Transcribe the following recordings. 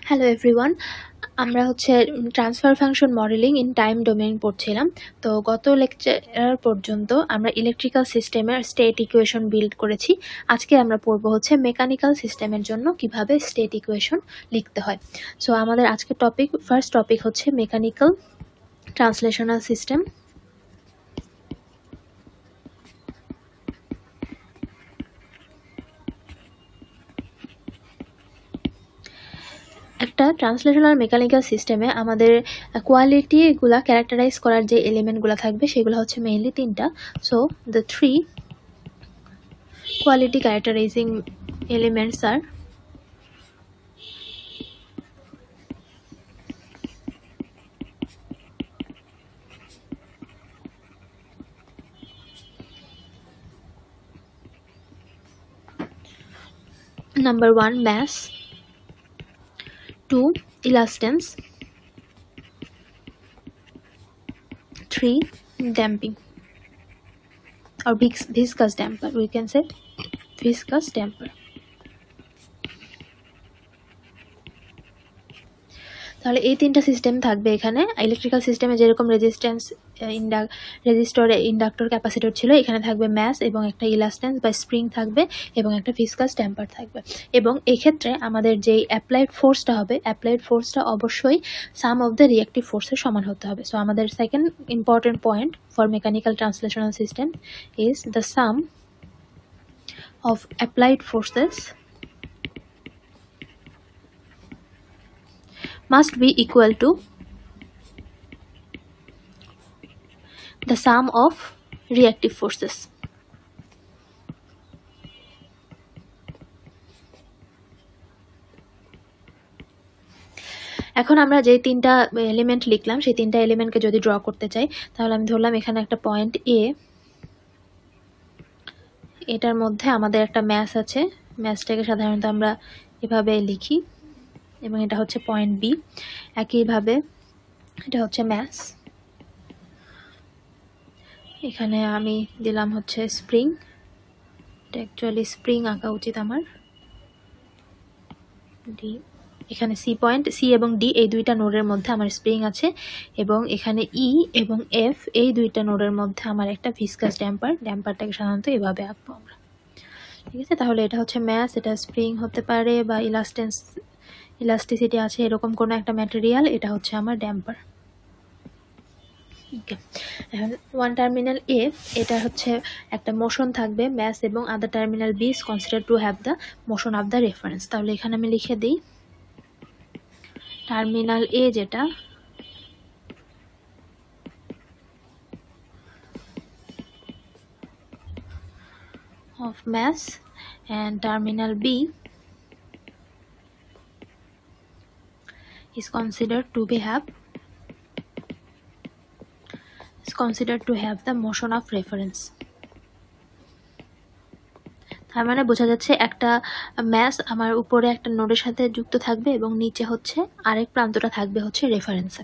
Hello everyone, আমরা transfer function modelling in time domain পড়ছিলাম। তো গত লেকচার পর্যন্ত আমরা ইলেকট্রিক্যাল সিস্টেমের স্টেট ইকুয়েশন বিল্ড করেছি। আজকে আমরা পড়ব মেকানিক্যাল সিস্টেমের জন্য কিভাবে স্টেট ইকুয়েশন লিখতে হয়। সো আমাদের আজকের ফার্স্ট টপিক হচ্ছে মেকানিক্যাল ট্রান্সলেশনাল সিস্টেম। একটা ট্রান্সলেশনাল মেকানিক্যাল সিস্টেমে আমাদের কোয়ালিটিগুলা ক্যারেক্টারাইজ করার যে এলিমেন্টগুলো থাকবে সেগুলো হচ্ছে মেইনলি তিনটা। So the three quality characterizing elements are number 1 mass, 2 elastance, 3 damping or viscous damper, we can say viscous damper. তাহলে এই তিনটা সিস্টেম থাকবে এখানে। ইলেকট্রিক্যাল সিস্টেমে যেরকম রেজিস্ট্যান্স রেজিস্টর ইন্ডাক্টর ক্যাপাসিটর ছিল, এখানে থাকবে ম্যাস এবং একটা ইলাস্ট্যান্স বা স্প্রিং থাকবে এবং একটা ভিসকাস টেম্পার থাকবে। এবং এক্ষেত্রে আমাদের যেই অ্যাপ্লাইড ফোর্সটা হবে, অ্যাপ্লাইড ফোর্সটা অবশ্যই সাম অফ দ্য রিঅ্যাক্টিভ ফোর্সের সমান হতে হবে। সো আমাদের second important point for mechanical translational system is the sum of applied forces must be equal to the sum of reactive forces. এখন আমরা যে তিনটা এলিমেন্ট লিখলাম সেই তিনটা এলিমেন্টকে যদি ড্র করতে চাই, তাহলে আমি ধরলাম এখানে একটা পয়েন্ট এ, এটার মধ্যে আমাদের একটা ম্যাস আছে। ম্যাসটাকে সাধারণত আমরা এভাবে লিখি এবং এটা হচ্ছে পয়েন্ট বি। একইভাবে এটা হচ্ছে ম্যাস, এখানে আমি দিলাম হচ্ছে স্প্রিং। এটা অ্যাকচুয়ালি স্প্রিং আঁকা উচিত আমার। ডি, এখানে সি পয়েন্ট, সি এবং ডি এই দুইটা নোডের মধ্যে আমার স্প্রিং আছে এবং এখানে ই এবং এফ এই দুইটা নোডের মধ্যে আমার একটা ভিসকাস ড্যাম্পার। ড্যাম্পারটাকে সাধারণত এভাবে আঁকবো আমরা, ঠিক আছে? তাহলে এটা হচ্ছে ম্যাস, এটা স্প্রিং হতে পারে বা ইলাস্টিসিটি আছে এরকম কোনো একটা ম্যাটেরিয়াল, এটা হচ্ছে আমার ড্যাম্পার। ওকে, এখন ওয়ান টার্মিনাল এ, এটা হচ্ছে একটা মোশন থাকবে ম্যাস এবং other terminal B is consider to have the motion of the reference. তাহলে এখানে আমি লিখে দিই টার্মিনাল এ যেটা of mass and terminal B is considered to have the motion of reference. তার মানে বোঝা যাচ্ছে একটা ম্যাস আমার উপরে একটা নোডের সাথে যুক্ত থাকবে এবং নিচে হচ্ছে আরেক প্রান্তটা থাকবে হচ্ছে রেফারেন্সে।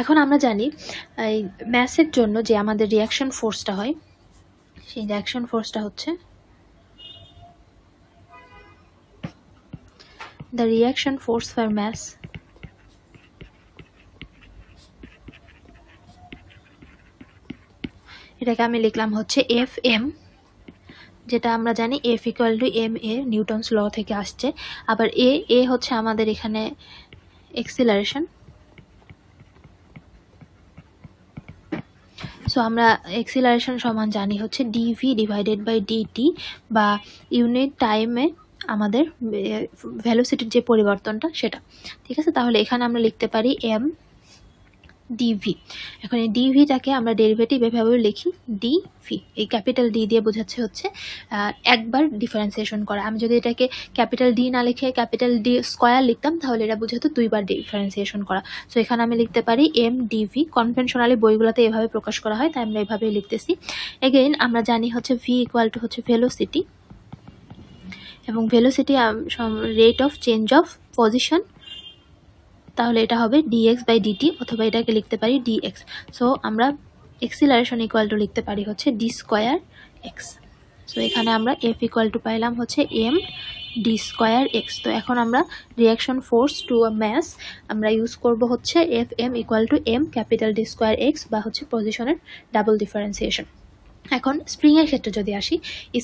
এখন আমরা জানি এই ম্যাসের জন্য যে আমাদের রিঅ্যাকশন ফোর্সটা হয়, সেই রিঅ্যাকশন ফোর্সটা হচ্ছে the reaction force for mass এটাকে আমি লিখলাম হচ্ছে এফ এম, যেটা আমরা জানি F equal to M A, Newton's law থেকে আসছে। আবার এ হচ্ছে আমাদের এখানে এক্সিলারেশন। সো আমরা এক্সিলারেশন সমান জানি হচ্ছে ডিভি ডিভাইডেড বাই ডিটি, বা ইউনিট টাইমে আমাদের ভেলোসিটির যে পরিবর্তনটা সেটা, ঠিক আছে? তাহলে এখানে আমরা লিখতে পারি এম ডিভি। এখন এই ডিভিটাকে আমরা ডেরিভেটিভ এভাবে লিখি ডিভি। এই ক্যাপিটাল ডি দিয়ে বোঝাচ্ছে হচ্ছে একবার ডিফারেন্সিয়েশন করা। আমি যদি এটাকে ক্যাপিটাল ডি না লিখে ক্যাপিটাল ডি স্কোয়ার লিখতাম তাহলে এটা বোঝাতো দুইবার ডিফারেন্সিয়েশন করা। সো এখানে আমি লিখতে পারি এম ডিভি। কনভেনশনালি বইগুলোতে এভাবে প্রকাশ করা হয়, তাই আমরা এভাবেই লিখতেছি। এগেইন আমরা জানি হচ্ছে ভি ইকুয়াল টু হচ্ছে ভেলোসিটি, এবং velocity rate of change of position, তাহলে এটা হবে ডিএক্স বাই ডিটি, অথবা এটাকে লিখতে পারি ডিএক্স। সো আমরা এক্সিলারেশন ইকুয়াল টু লিখতে পারি হচ্ছে ডি স্কোয়ার এক্স। সো এখানে আমরা এফ ইকুয়াল টু পাইলাম হচ্ছে এম ডি স্কোয়ার এক্স। তো এখন আমরা reaction force to a mass আমরা ইউজ করব হচ্ছে F M equal to M capital D square X, বা হচ্ছে পজিশনের ডাবল ডিফারেন্সিয়েশন। এখন স্প্রিংয়ের ক্ষেত্রে যদি আসি,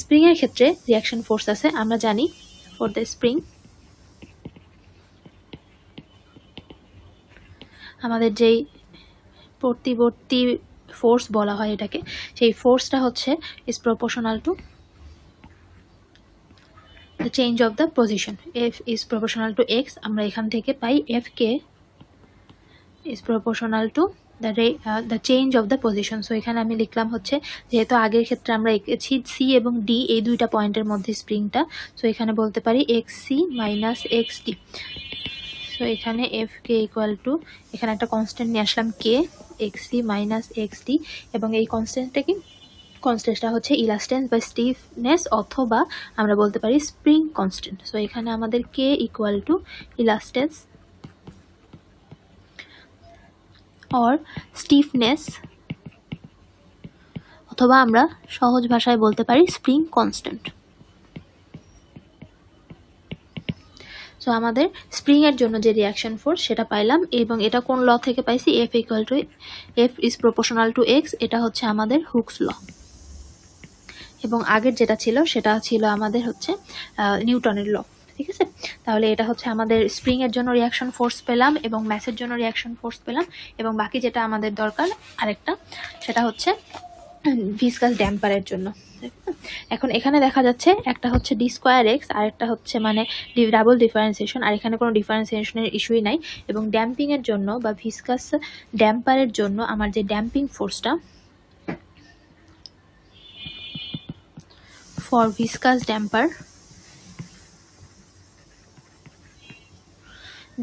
স্প্রিংয়ের ক্ষেত্রে রিয়াকশন ফোর্স আছে আমরা জানি ফর দ্য স্প্রিং আমাদের যেই প্রতিবর্তী ফোর্স বলা হয় এটাকে, সেই ফোর্সটা হচ্ছে is proportional to the change of the position. F is proportional to x, আমরা এখান থেকে পাই F k is proportional to the change of the position. So এখানে আমি লিখলাম হচ্ছে, যেহেতু আগের ক্ষেত্রে আমরা এঁকেছি সি এবং ডি এই দুইটা পয়েন্টের মধ্যে স্প্রিংটা, সো এখানে বলতে পারি X C minus X D. So এখানে এফ কে ইকুয়াল টু, এখানে একটা কনস্ট্যান্ট নিয়ে আসলাম K, X C minus X D, এবং এই কনস্ট্যান্টটা কি, কনস্ট্যান্টটা হচ্ছে ইলাস্টেন্স বা স্টিফনেস, অথবা আমরা বলতে পারি স্প্রিং কনস্ট্যান্ট। সো এখানে আমাদের কে ইকুয়াল টু ইলাস্টেন্স অর স্টিফনেস, অথবা আমরা সহজ ভাষায় বলতে পারি স্প্রিং কনস্ট্যান্ট। সো আমাদের স্প্রিং এর জন্য যে রিয়াকশন ফোর্স সেটা পাইলাম, এবং এটা কোন ল থেকে পাইছি, F equal two F is proportional to x, এটা হচ্ছে আমাদের হুকস ল। এবং আগের যেটা ছিল সেটা ছিল আমাদের হচ্ছে নিউটনের ল, ঠিক আছে। তাহলে এটা হচ্ছে আমাদের স্প্রিং এর জন্য রিয়াকশন ফোর্স পেলাম এবং ম্যাসের জন্য রিয়াকশন ফোর্স পেলাম, এবং বাকি যেটা আমাদের দরকার আরেকটা, সেটা হচ্ছে ভিসকাস ড্যাম্পারের জন্য। এখন এখানে দেখা যাচ্ছে একটা হচ্ছে ডি স্কোয়ার এক্স, আর একটা হচ্ছে মানে ডাবল ডিফারেন্সিয়েশন, আর এখানে কোনো ডিফারেন্সিয়েশনের ইস্যুই নাই। এবং ড্যাম্পিং এর জন্য বা ভিসকাস ড্যাম্পারের জন্য আমার যে ড্যাম্পিং ফোর্সটা, for viscous damper,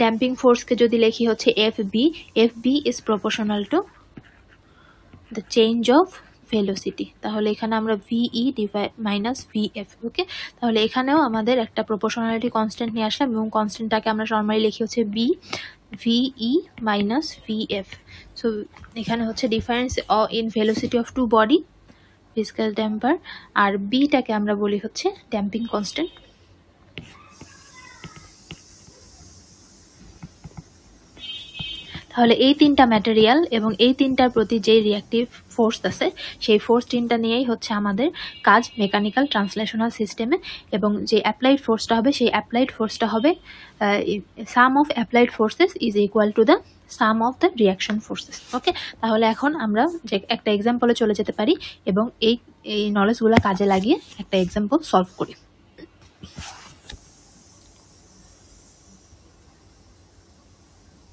damping force কে যদি লিখি হচ্ছে FB, FB is proportional to the change of velocity। তাহলে এখানে আমরা VE মাইনাস VF, ওকে। তাহলে এখানেও আমাদের একটা প্রপোর্শনালিটি কনস্ট্যান্ট নিয়ে আসলাম, এবং কনস্ট্যান্টটাকে আমরা নরমালি লিখি হচ্ছে VE মাইনাস VF। সো এখানে হচ্ছে difference in velocity of two body, viscous damper, আর বিটাকে আমরা বলি হচ্ছে ড্যাম্পিং কনস্ট্যান্ট। তাহলে এই তিনটা ম্যাটেরিয়াল এবং এই তিনটার প্রতি যে রিঅ্যাক্টিভ ফোর্স আছে, সেই ফোর্স তিনটা নিয়েই হচ্ছে আমাদের কাজ মেকানিক্যাল ট্রান্সলেশনাল সিস্টেমে। এবং যে অ্যাপ্লাইড ফোর্সটা হবে, সেই অ্যাপ্লাইড ফোর্সটা হবে sum of applied forces is equal to the sum of the reaction forces, okay. তাহলে এখন আমরা যে একটা এক্সাম্পলে চলে যেতে পারি এবং এই নলেজগুলো কাজে লাগিয়ে একটা এক্সাম্পল সলভ করি।